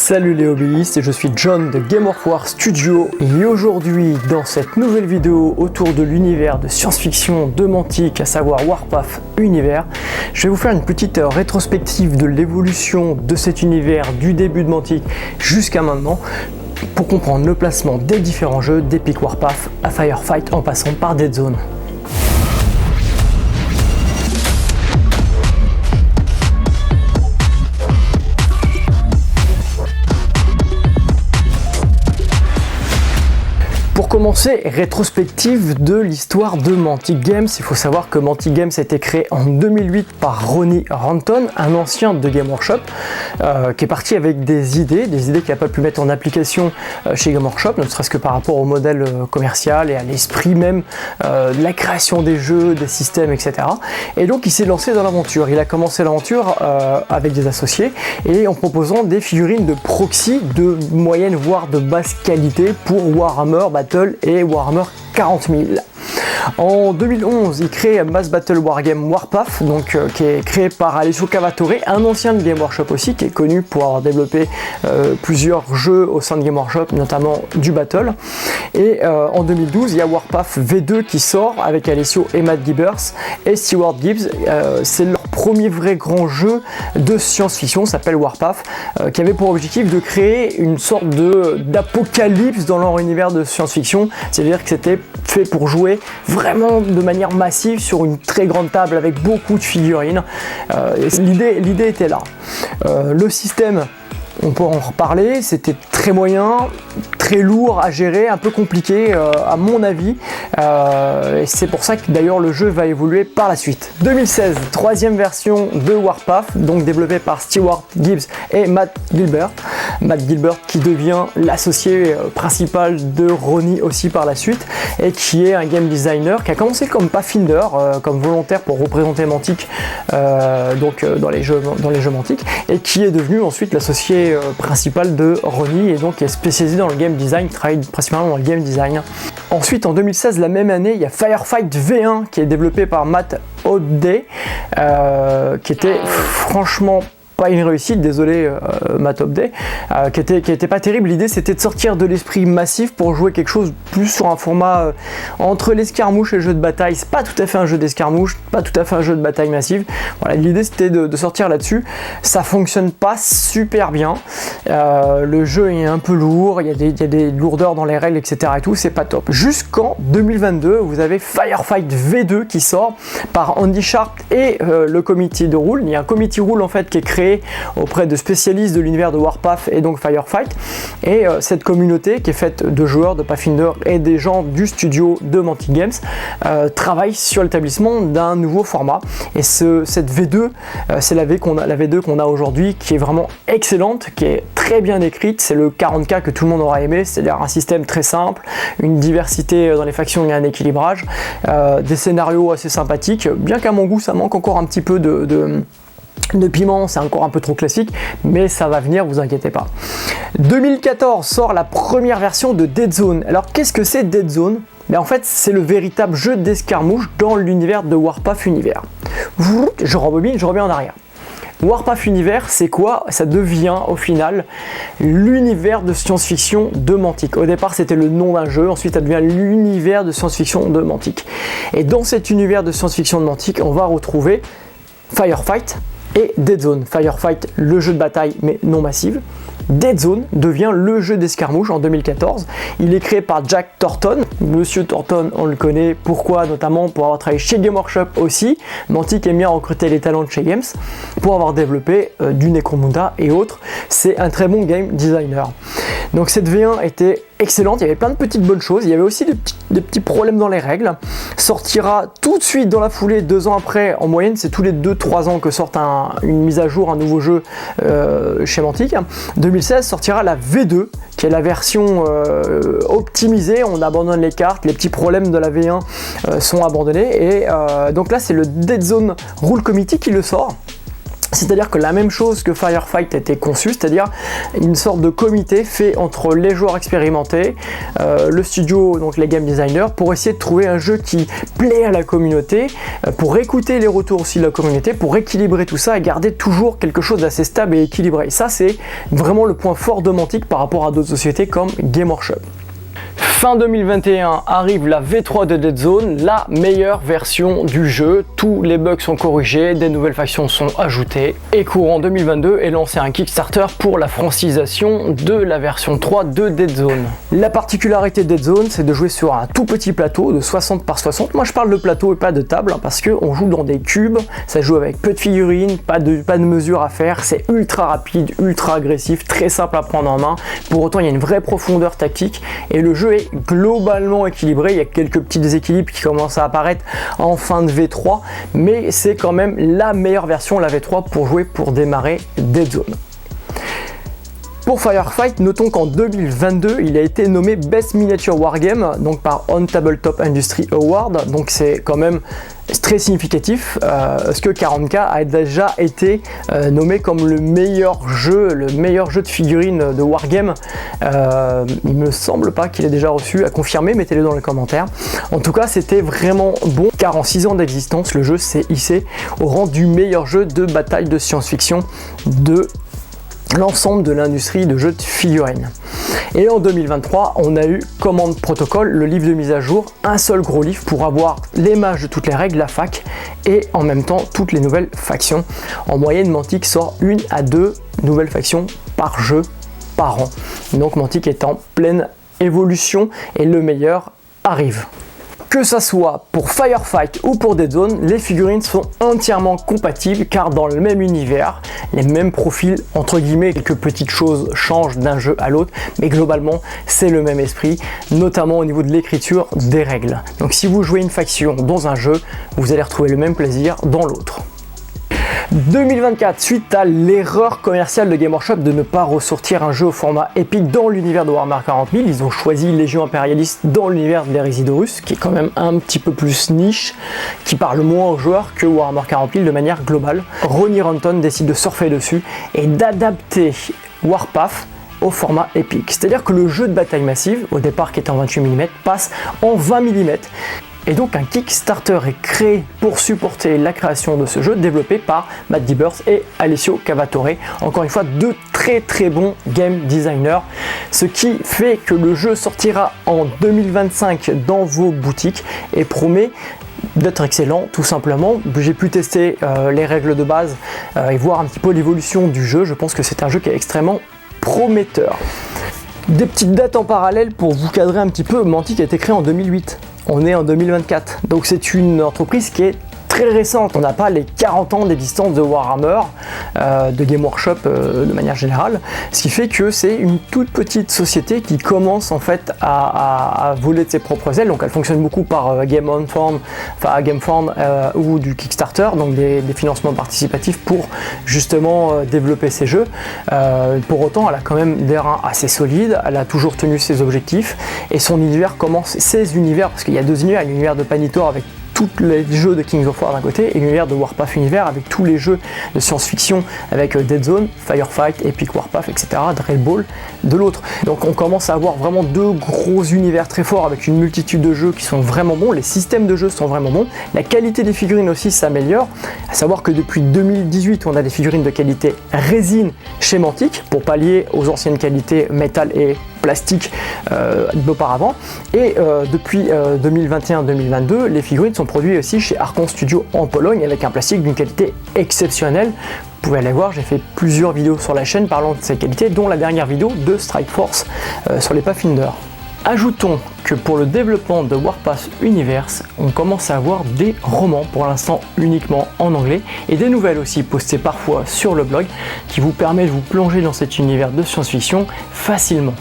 Salut les hobbyistes, je suis John de Game of War Studio et aujourd'hui dans cette nouvelle vidéo autour de l'univers de science-fiction de Mantic, à savoir Warpath Univers, je vais vous faire une petite rétrospective de l'évolution de cet univers du début de Mantic jusqu'à maintenant pour comprendre le placement des différents jeux d'Epic Warpath à Firefight en passant par Dead Zone. Pour commencer, rétrospective de l'histoire de Mantic Games. Il faut savoir que Mantic Games a été créé en 2008 par Ronnie Ranton, un ancien de Game Workshop, qui est parti avec des idées qu'il n'a pas pu mettre en application chez Game Workshop, ne serait-ce que par rapport au modèle commercial et à l'esprit même de la création des jeux, des systèmes, etc. Et donc il s'est lancé dans l'aventure. Il a commencé l'aventure avec des associés et en proposant des figurines de proxy de moyenne voire de basse qualité pour Warhammer Battle et Warhammer 40 000. En 2011, il crée Mass Battle Wargame Warpath, qui est créé par Alessio Cavatore, un ancien de Game Workshop aussi, qui est connu pour avoir développé plusieurs jeux au sein de Game Workshop, notamment du Battle. Et en 2012, il y a Warpath V2 qui sort avec Alessio et Matt Gibbers et Stewart Gibbs. C'est leur premier vrai grand jeu de science-fiction, s'appelle Warpath, qui avait pour objectif de créer une sorte d'apocalypse dans leur univers de science-fiction, c'est-à-dire que c'était fait pour jouer vraiment de manière massive sur une très grande table avec beaucoup de figurines. L'idée était là. Le système, on peut en reparler, c'était très moyen, très lourd à gérer, un peu compliqué à mon avis, et c'est pour ça que d'ailleurs le jeu va évoluer par la suite. 2016, troisième version de Warpath, donc développée par Stewart Gibbs et Matt Gilbert. Matt Gilbert qui devient l'associé principal de Ronnie aussi par la suite, et qui est un game designer qui a commencé comme Pathfinder, comme volontaire pour représenter Mantic dans les jeux Mantic, et qui est devenu ensuite l'associé principal de Ronnie et donc qui est spécialisé dans le game design, travaille principalement dans le game design. Ensuite en 2016, la même année, il y a Firefight V1 qui est développé par Matt Odday, qui était franchement pas une réussite, désolé Matt Odday, qui était pas terrible. L'idée c'était de sortir de l'esprit massif pour jouer quelque chose plus sur un format entre l'escarmouche et le jeu de bataille. C'est pas tout à fait un jeu d'escarmouche, pas tout à fait un jeu de bataille massive. Voilà, l'idée c'était de sortir là-dessus. Ça fonctionne pas super bien. Le jeu est un peu lourd, il y a des lourdeurs dans les règles, etc. et tout, c'est pas top. Jusqu'en 2022, vous avez Firefight V2 qui sort par Andy Sharp et le committee de rule. Il y a un committee rule en fait qui est créé auprès de spécialistes de l'univers de Warpath et donc Firefight, et cette communauté qui est faite de joueurs de Pathfinder et des gens du studio de Mantic Games travaille sur l'établissement d'un nouveau format, et cette V2 c'est la V2 qu'on a aujourd'hui, qui est vraiment excellente, qui est très bien écrite. C'est le 40K que tout le monde aura aimé, c'est-à-dire un système très simple, une diversité dans les factions et un équilibrage, des scénarios assez sympathiques, bien qu'à mon goût ça manque encore un petit peu de piment, c'est encore un peu trop classique, mais ça va venir, vous inquiétez pas. 2014 sort la première version de Dead Zone. Alors qu'est-ce que c'est Dead Zone ? En fait, c'est le véritable jeu d'escarmouche dans l'univers de Warpath Univers. Je rembobine, je reviens en arrière. Warpath Univers, c'est quoi ? Ça devient au final l'univers de science-fiction de Mantic. Au départ, c'était le nom d'un jeu, ensuite ça devient l'univers de science-fiction de Mantic. Et dans cet univers de science-fiction de Mantic, on va retrouver Firefight et Dead Zone. Firefight, le jeu de bataille mais non massive. Dead Zone devient le jeu d'escarmouche en 2014. Il est créé par Jack Thornton. Monsieur Thornton, on le connaît. Pourquoi ? Notamment pour avoir travaillé chez Game Workshop aussi. Mantic aime bien recruter les talents de chez Games pour avoir développé du Necromunda et autres. C'est un très bon game designer. Donc cette V1 était excellente, il y avait plein de petites bonnes choses, il y avait aussi des petits problèmes dans les règles. Sortira tout de suite dans la foulée, 2 ans après, en moyenne c'est tous les 2-3 ans que sortent une mise à jour, un nouveau jeu chez Mantic. 2016 sortira la V2, qui est la version optimisée, on abandonne les cartes, les petits problèmes de la V1 sont abandonnés, et donc là c'est le Dead Zone Rule Committee qui le sort. C'est-à-dire que la même chose que Firefight a été conçu, c'est-à-dire une sorte de comité fait entre les joueurs expérimentés, le studio, donc les game designers, pour essayer de trouver un jeu qui plaît à la communauté, pour écouter les retours aussi de la communauté, pour équilibrer tout ça et garder toujours quelque chose d'assez stable et équilibré. Et ça, c'est vraiment le point fort de Mantic par rapport à d'autres sociétés comme Game Workshop. Fin 2021 arrive la V3 de Dead Zone, la meilleure version du jeu. Tous les bugs sont corrigés, des nouvelles factions sont ajoutées. Et courant 2022 est lancé un Kickstarter pour la francisation de la version 3 de Dead Zone. La particularité de Dead Zone, c'est de jouer sur un tout petit plateau de 60 par 60. Moi je parle de plateau et pas de table, parce qu'on joue dans des cubes, ça joue avec peu de figurines, pas de mesure à faire, c'est ultra rapide, ultra agressif, très simple à prendre en main. Pour autant il y a une vraie profondeur tactique et le jeu est globalement équilibré. Il y a quelques petits déséquilibres qui commencent à apparaître en fin de V3, mais c'est quand même la meilleure version, la V3, pour jouer, pour démarrer Dead Zone. Pour Firefight, notons qu'en 2022, il a été nommé Best Miniature Wargame, donc par On Tabletop Industry Award, donc c'est quand même très significatif, parce que 40K a déjà été nommé comme le meilleur jeu de figurines de Wargame. Il me semble pas qu'il ait déjà reçu, à confirmer, mettez-le dans les commentaires. En tout cas, c'était vraiment bon, car en 6 ans d'existence, le jeu s'est hissé au rang du meilleur jeu de bataille de science-fiction de l'ensemble de l'industrie de jeux de figurines. Et en 2023, on a eu Command Protocol, le livre de mise à jour, un seul gros livre pour avoir les mages de toutes les règles, la fac, et en même temps toutes les nouvelles factions. En moyenne, Mantic sort 1 à 2 nouvelles factions par jeu par an. Donc Mantic est en pleine évolution et le meilleur arrive. Que ça soit pour Firefight ou pour Dead Zone, les figurines sont entièrement compatibles car dans le même univers, les mêmes profils, entre guillemets, quelques petites choses changent d'un jeu à l'autre, mais globalement c'est le même esprit, notamment au niveau de l'écriture des règles. Donc si vous jouez une faction dans un jeu, vous allez retrouver le même plaisir dans l'autre. 2024, suite à l'erreur commerciale de Game Workshop de ne pas ressortir un jeu au format épique dans l'univers de Warhammer 40 000, ils ont choisi Légion Impérialiste dans l'univers des Résidorus, qui est quand même un petit peu plus niche, qui parle moins aux joueurs que Warhammer 40 000 de manière globale. Ronnie Ranton décide de surfer dessus et d'adapter Warpath au format épique. C'est-à-dire que le jeu de bataille massive, au départ qui était en 28 mm, passe en 20 mm. Et donc un Kickstarter est créé pour supporter la création de ce jeu, développé par Matt Gibbers et Alessio Cavatore. Encore une fois, deux très bons game designers, ce qui fait que le jeu sortira en 2025 dans vos boutiques et promet d'être excellent, tout simplement. J'ai pu tester les règles de base et voir un petit peu l'évolution du jeu. Je pense que c'est un jeu qui est extrêmement prometteur. Des petites dates en parallèle pour vous cadrer un petit peu. Mantic a été créé en 2008. On est en 2024, donc c'est une entreprise qui est très récente. On n'a pas les 40 ans d'existence de Warhammer, de Game Workshop de manière générale, ce qui fait que c'est une toute petite société qui commence en fait à voler de ses propres ailes. Donc elle fonctionne beaucoup par GameFound ou du Kickstarter, donc des financements participatifs pour justement développer ses jeux. Pour autant, elle a quand même des reins assez solides, elle a toujours tenu ses objectifs et son univers commence, ses univers, parce qu'il y a deux univers, l'univers de Panitor avec tous les jeux de Kings of War d'un côté et l'univers de Warpath Univers avec tous les jeux de science-fiction avec Dead Zone, Firefight, Epic Warpath, etc., Dreadball de l'autre. Donc on commence à avoir vraiment deux gros univers très forts avec une multitude de jeux qui sont vraiment bons, les systèmes de jeux sont vraiment bons, la qualité des figurines aussi s'améliore, à savoir que depuis 2018 on a des figurines de qualité résine chez Mantic pour pallier aux anciennes qualités métal et plastique d'auparavant, et depuis 2021-2022 les figurines sont produites aussi chez Archon Studio en Pologne avec un plastique d'une qualité exceptionnelle. Vous pouvez aller voir, j'ai fait plusieurs vidéos sur la chaîne parlant de ces qualités, dont la dernière vidéo de Strike Force sur les Pathfinder. Ajoutons que pour le développement de Warpath Universe, on commence à avoir des romans, pour l'instant uniquement en anglais, et des nouvelles aussi postées parfois sur le blog, qui vous permet de vous plonger dans cet univers de science-fiction facilement.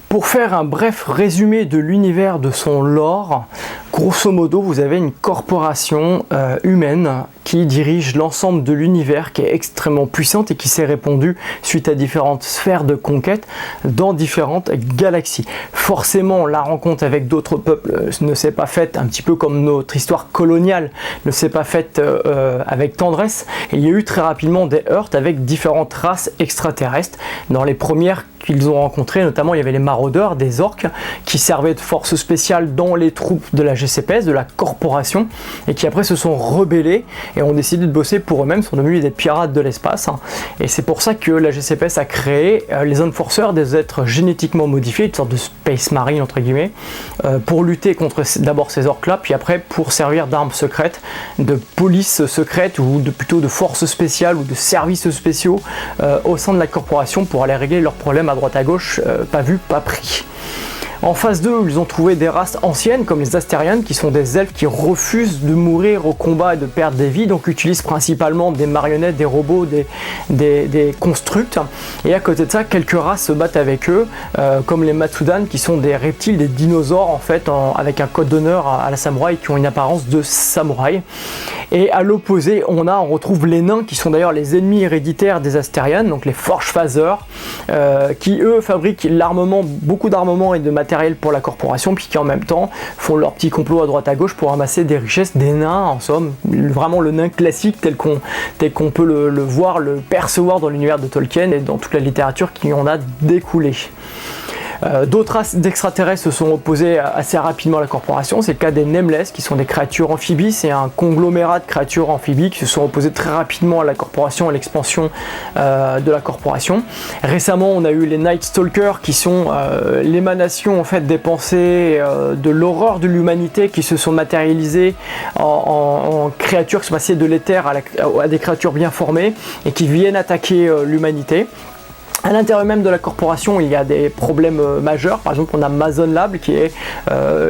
Pour faire un bref résumé de l'univers de son lore, grosso modo, vous avez une corporation humaine qui dirige l'ensemble de l'univers, qui est extrêmement puissante et qui s'est répandue suite à différentes sphères de conquête dans différentes galaxies. Forcément, la rencontre avec d'autres peuples ne s'est pas faite, un petit peu comme notre histoire coloniale ne s'est pas faite avec tendresse. Et il y a eu très rapidement des heurts avec différentes races extraterrestres. Dans les premières qu'ils ont rencontrées, notamment il y avait les maraudeurs, des orques, qui servaient de force spéciale dans les troupes de la GCPS, de la corporation, et qui après se sont rebellés et ont décidé de bosser pour eux-mêmes, sont devenus des pirates de l'espace. Et c'est pour ça que la GCPS a créé les Enforcers, des êtres génétiquement modifiés, une sorte de space marine entre guillemets, pour lutter contre d'abord ces orques-là, puis après pour servir d'armes secrètes, de police secrète ou plutôt de forces spéciales ou de services spéciaux au sein de la corporation pour aller régler leurs problèmes à droite à gauche, pas vu, pas pris. En phase 2, ils ont trouvé des races anciennes comme les Astériens, qui sont des elfes qui refusent de mourir au combat et de perdre des vies, donc utilisent principalement des marionnettes, des robots, des constructs. Et à côté de ça, quelques races se battent avec eux, comme les Matsudan, qui sont des reptiles, des dinosaures en fait, avec un code d'honneur à la samouraï, qui ont une apparence de samouraï. Et à l'opposé, on retrouve les nains, qui sont d'ailleurs les ennemis héréditaires des Astériens, donc les Forge Phasers, qui eux fabriquent l'armement, beaucoup d'armement et de matériel pour la corporation, puis qui en même temps font leur petit complot à droite à gauche pour amasser des richesses, des nains en somme, vraiment le nain classique tel qu'on peut le voir, le percevoir dans l'univers de Tolkien et dans toute la littérature qui en a découlé. D'autres races d'extraterrestres se sont opposées assez rapidement à la corporation. C'est le cas des Nameless, qui sont des créatures amphibies. C'est un conglomérat de créatures amphibies qui se sont opposées très rapidement à la corporation, à l'expansion de la corporation. Récemment, on a eu les Night Stalkers, qui sont l'émanation en fait des pensées de l'horreur de l'humanité, qui se sont matérialisées en créatures qui sont passées de l'éther à des créatures bien formées et qui viennent attaquer l'humanité. À l'intérieur même de la corporation, il y a des problèmes majeurs. Par exemple, on a Mason Lab, qui est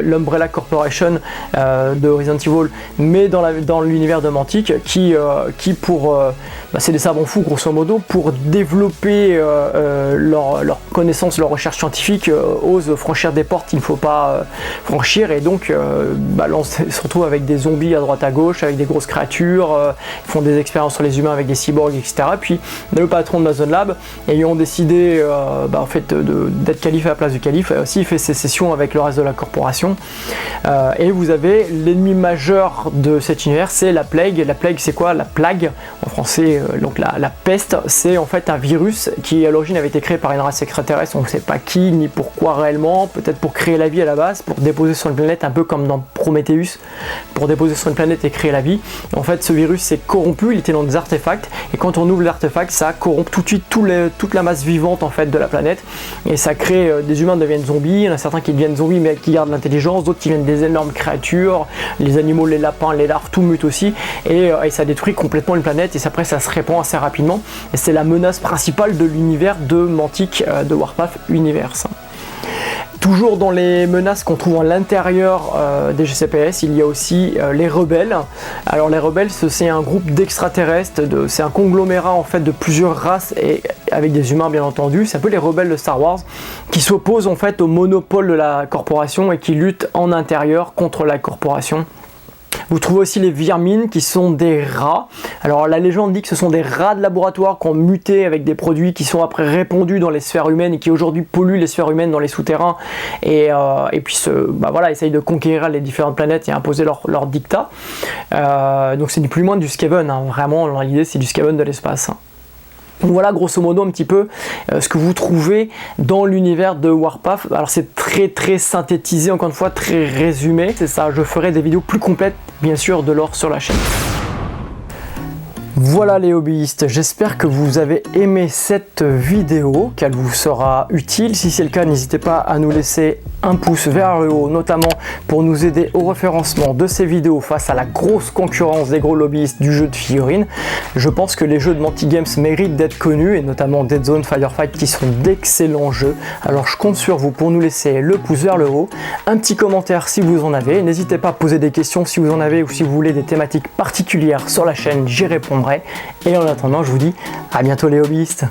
l'Umbrella Corporation de Resident Evil, mais dans l'univers de Mantic, qui c'est des savants fous, grosso modo, pour développer leur connaissance, leur recherche scientifique, osent franchir des portes qu'il ne faut pas franchir, et donc on se retrouve avec des zombies à droite à gauche, avec des grosses créatures, ils font des expériences sur les humains avec des cyborgs, etc. Puis le patron de Mason Lab, ayant décidé en fait d'être calife à la place du calife, aussi il fait sécession avec le reste de la corporation, et vous avez l'ennemi majeur de cet univers, c'est la plague. La plague, c'est quoi? La plague en français, donc la peste, c'est en fait un virus qui à l'origine avait été créé par une race extraterrestre, on ne sait pas qui ni pourquoi réellement, peut-être pour créer la vie à la base, pour déposer sur une planète, un peu comme dans Prometheus, pour déposer sur une planète et créer la vie. En fait, ce virus s'est corrompu, il était dans des artefacts, et quand on ouvre l'artefact, ça corrompt tout de suite toute la masse vivante en fait de la planète, et ça crée des humains deviennent zombies. Il y en a certains qui deviennent zombies mais qui gardent l'intelligence, d'autres qui deviennent des énormes créatures, les animaux, les lapins, les larves, tout mute aussi, et ça détruit complètement une planète, et après ça se répand assez rapidement, et c'est la menace principale de l'univers de Mantic, de Warpath Universe. Toujours dans les menaces qu'on trouve à l'intérieur des GCPS, il y a aussi les rebelles. Alors les rebelles, c'est un groupe d'extraterrestres, c'est un conglomérat en fait de plusieurs races et avec des humains bien entendu. C'est un peu les rebelles de Star Wars qui s'opposent en fait au monopole de la corporation et qui luttent en intérieur contre la corporation. Vous trouvez aussi les Virmines, qui sont des rats. Alors la légende dit que ce sont des rats de laboratoire qui ont muté avec des produits qui sont après répandus dans les sphères humaines et qui aujourd'hui polluent les sphères humaines dans les souterrains, et puis essayent de conquérir les différentes planètes et imposer leur dictat. Donc c'est ni plus ni moins du Skaven, hein. Vraiment l'idée c'est du Skaven de l'espace. Donc voilà grosso modo un petit peu ce que vous trouvez dans l'univers de Warpath. Alors c'est très synthétisé, encore une fois très résumé, c'est ça. Je ferai des vidéos plus complètes bien sûr de lore sur la chaîne. Voilà les hobbyistes, j'espère que vous avez aimé cette vidéo, qu'elle vous sera utile. Si c'est le cas, n'hésitez pas à nous laisser un pouce vers le haut, notamment pour nous aider au référencement de ces vidéos face à la grosse concurrence des gros lobbyistes du jeu de figurines. Je pense que les jeux de Mantic Games méritent d'être connus, et notamment Dead Zone, Firefight, qui sont d'excellents jeux. Alors je compte sur vous pour nous laisser le pouce vers le haut, un petit commentaire si vous en avez. N'hésitez pas à poser des questions si vous en avez, ou si vous voulez des thématiques particulières sur la chaîne, j'y répondrai. Et en attendant, je vous dis à bientôt les hobbyistes.